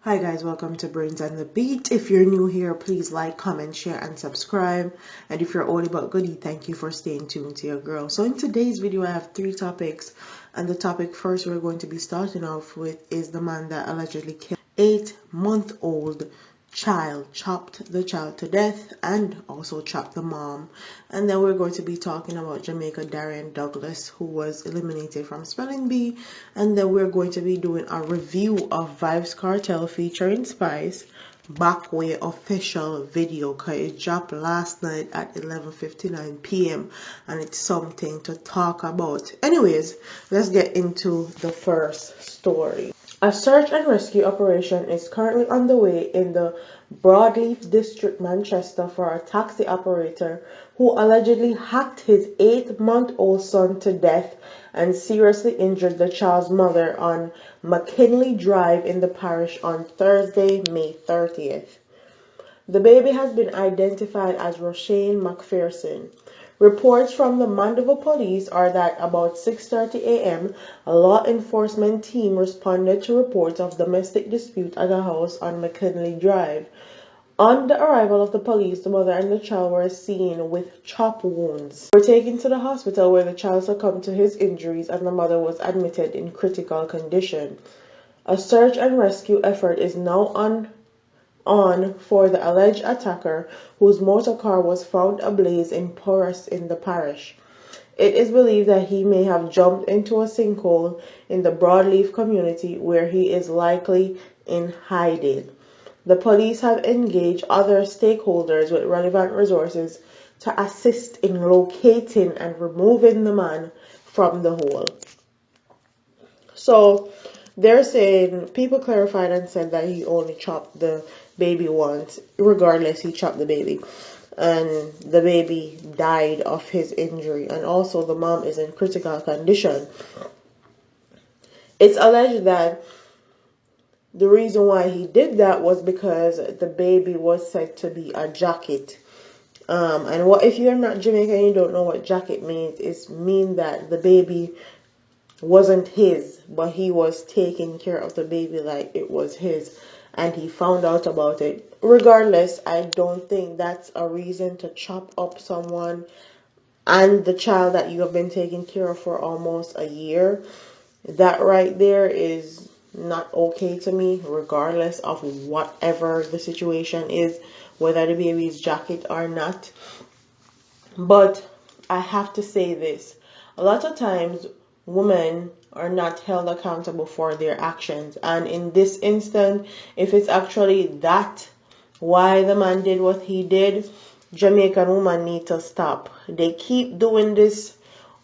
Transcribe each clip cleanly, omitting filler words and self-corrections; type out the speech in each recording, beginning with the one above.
Hi guys, welcome to Brains and the Beat. If you're new here, please like, comment, share, and subscribe. And if you're all about goodie, thank you for staying tuned to your girl. So in today's video, I have three topics. And the topic first we're going to be starting off with is the man that allegedly killed 8-month-old child, chopped the child to death, and also chopped the mom. And then we're going to be talking about Jamaica Darian Douglas, who was eliminated from Spelling Bee. And then we're going to be doing a review of Vybz Kartel featuring Spice Backway official video, because it dropped last night at 11:59 p.m. and it's something to talk about. Anyways, let's get into the first story. A search and rescue operation is currently underway in the Broadleaf district, Manchester, for a taxi operator who allegedly hacked his 8-month-old son to death and seriously injured the child's mother on McKinley Drive in the parish on Thursday, May 30th. The baby has been identified as Roshane McPherson. Reports from the Mandeville police are that about 6:30 a.m., a law enforcement team responded to reports of domestic dispute at a house on McKinley Drive. On the arrival of the police, the mother and the child were seen with chop wounds. They were taken to the hospital where the child succumbed to his injuries and the mother was admitted in critical condition. A search and rescue effort is now on for the alleged attacker, whose motor car was found ablaze in Porus in the parish. It is believed that he may have jumped into a sinkhole in the Broadleaf community, where he is likely in hiding. The police have engaged other stakeholders with relevant resources to assist in locating and removing the man from the hole. So they're saying, people clarified and said that he only chopped the baby once. Regardless, he chopped the baby. And the baby died of his injury. And also the mom is in critical condition. It's alleged that the reason why he did that was because the baby was said to be a jacket. And what if you're not Jamaican and you don't know what jacket means? It means that the baby wasn't his, but he was taking care of the baby like it was his, and he found out about it. Regardless, I don't think that's a reason to chop up someone and the child that you have been taking care of for almost a year. That right there is not okay to me, regardless of whatever the situation is, whether the baby's jacket or not. But I have to say this, a lot of times women are not held accountable for their actions, and in this instance, if it's actually that why the man did what he did, Jamaican women need to stop. They keep doing this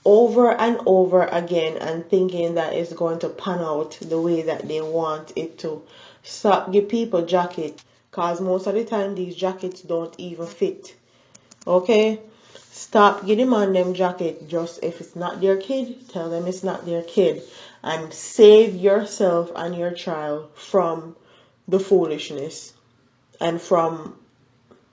over and over again and thinking that it's going to pan out the way that they want it to. Stop, give people jackets, because most of the time these jackets don't even fit. Okay, stop giving man them jacket. Just if it's not their kid, tell them it's not their kid, and save yourself and your child from the foolishness and from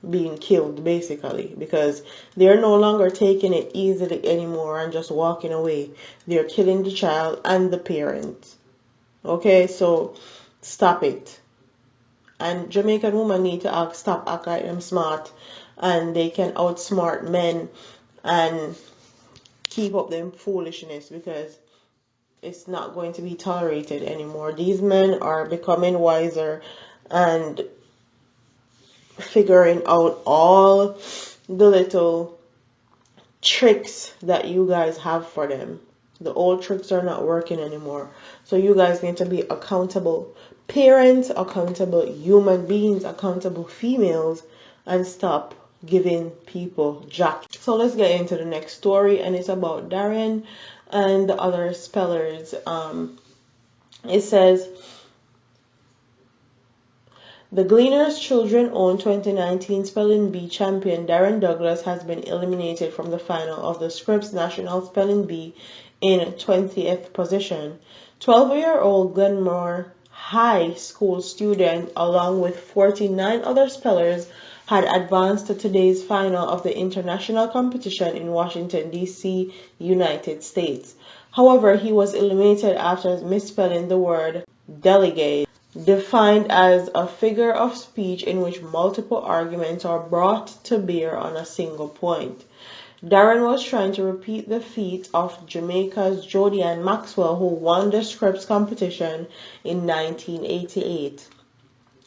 being killed, basically, because they're no longer taking it easily anymore and just walking away. They're killing the child and the parents. Okay, so stop it. And Jamaican women need to stop acting like them smart and they can outsmart men and keep up them foolishness, because it's not going to be tolerated anymore. These men are becoming wiser and figuring out all the little tricks that you guys have for them. The old tricks are not working anymore. So you guys need to be accountable parents, accountable human beings, accountable females, and stop giving people jack. So let's get into the next story, and it's about Darian and the other spellers. It says, the Gleaners' children-owned 2019 Spelling Bee champion Darian Douglas has been eliminated from the final of the Scripps National Spelling Bee in 20th position. 12-year-old Glenmore High School student, along with 49 other spellers, had advanced to today's final of the international competition in Washington, D.C., United States. However, he was eliminated after misspelling the word delegate. defined as a figure of speech in which multiple arguments are brought to bear on a single point. Darren was trying to repeat the feat of Jamaica's Jody Ann Maxwell, who won the Scripps competition in 1988.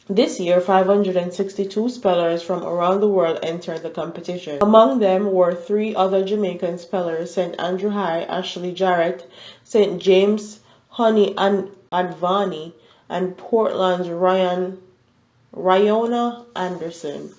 This year, 562 spellers from around the world entered the competition. Among them were 3 other Jamaican spellers, St. Andrew High, Ashley Jarrett, St. James Honey Advani, and Portland's Ryona Anderson.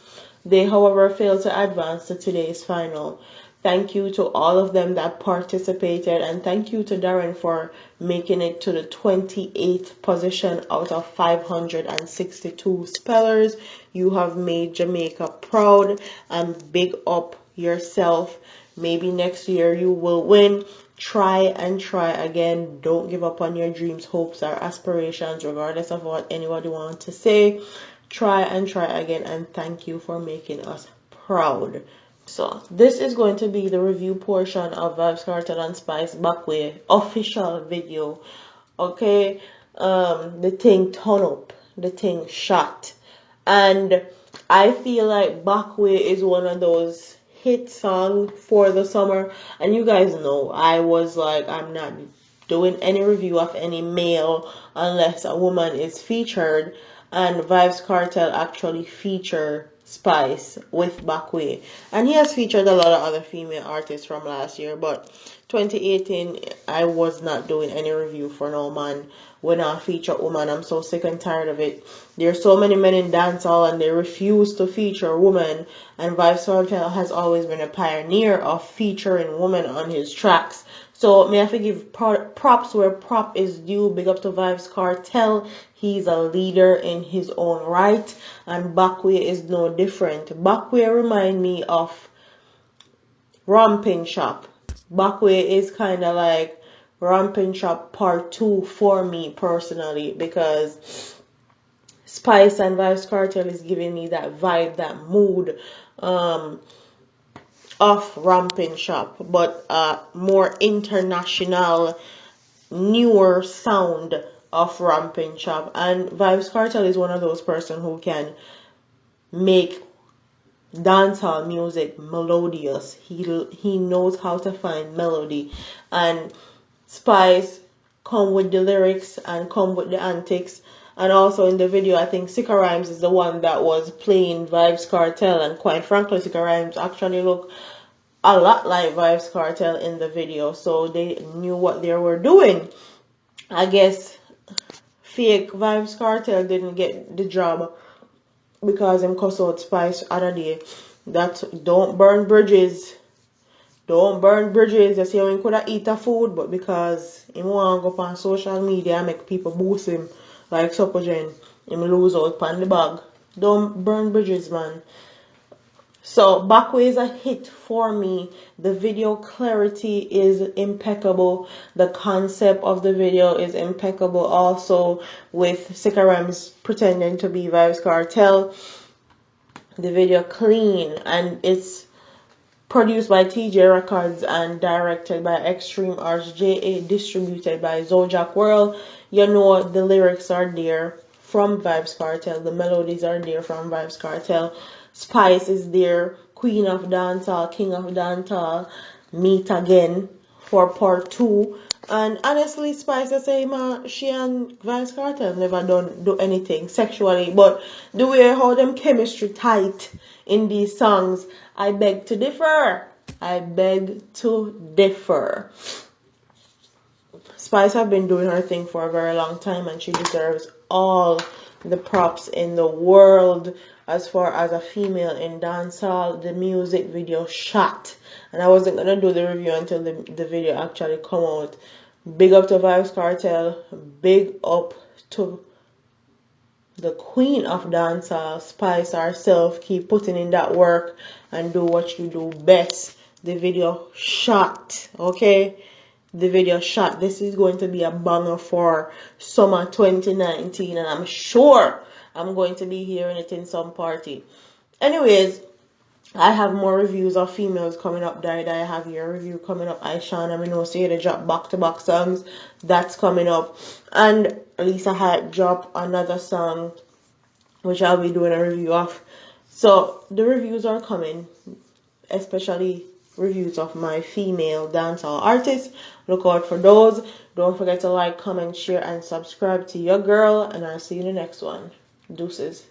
They, however, failed to advance to today's final. Thank you to all of them that participated, and thank you to Darren for making it to the 28th position out of 562 spellers. You have made Jamaica proud, and big up yourself. Maybe next year you will win. Try and try again. Don't give up on your dreams, hopes, or aspirations, regardless of what anybody wants to say. Try and try again, and thank you for making us proud. So this is going to be the review portion of Vybz Kartel and Spice Backway official video. Okay, the thing turn up, the thing shot, and I feel like Backway is one of those hit songs for the summer. And you guys know I was like, I'm not doing any review of any male unless a woman is featured, and Vybz Kartel actually feature Spice with Backway, and he has featured a lot of other female artists from last year, but 2018 I was not doing any review for no man when I feature woman. I'm so sick and tired of it. There's so many men in dancehall and they refuse to feature women, and Vybz Kartel has always been a pioneer of featuring women on his tracks. So may I forgive props where prop is due. Big up to Vybz Kartel. He's a leader in his own right, and Backway is no different. Backway remind me of Rompin Shop. Backway is kind of like Rompin Shop Part 2 for me personally, because Spice and Vybz Kartel is giving me that vibe, that mood of Rompin Shop, but more international, newer sound of Rompin Shop. And Vybz Kartel is one of those person who can make dancehall music melodious. He knows how to find melody, and Spice come with the lyrics and come with the antics. And also in the video, I think Sika Rhymes is the one that was playing Vybz Kartel, and quite frankly, Sika Rhymes actually look a lot like Vybz Kartel in the video, so they knew what they were doing. I guess fake Vybz Kartel didn't get the job because him cuss out Spice other day that don't burn bridges. Don't burn bridges. You see how he could have eat a food, but because he want to go on social media and make people boost him like Suppogen, him lose out on the bag. Don't burn bridges, man. So Backway is a hit for me. The video clarity is impeccable. The concept of the video is impeccable also, with Sika Rhymes pretending to be Vybz Kartel. The video clean, and it's produced by TJ Records and directed by Extreme Arts JA, distributed by Zodiac World. You know the lyrics are there from Vybz Kartel. The melodies are there from Vybz Kartel. Spice is there, Queen of Dancehall, King of Dancehall, meet again for part 2. And honestly, Spice, I say, she and Vybz Kartel never do anything sexually, but the way how them chemistry tight in these songs, I beg to differ. I beg to differ. Spice have been doing her thing for a very long time, and she deserves all the props in the world. As far as a female in dancehall, the music video shot, and I wasn't gonna do the review until the video actually come out. Big up to Vybz Kartel, big up to the queen of dancehall, Spice herself. Keep putting in that work and do what you do best. The video shot, okay? The video shot. This is going to be a banger for summer 2019, and I'm sure I'm going to be hearing it in some party. Anyways, I have more reviews of females coming up. Dida, I have your review coming up. Aishana, I know, say they drop back-to-back songs. That's coming up. And Lisa had dropped another song, which I'll be doing a review of. So the reviews are coming, especially reviews of my female dancehall artists. Look out for those. Don't forget to like, comment, share, and subscribe to your girl. And I'll see you in the next one. Deuces.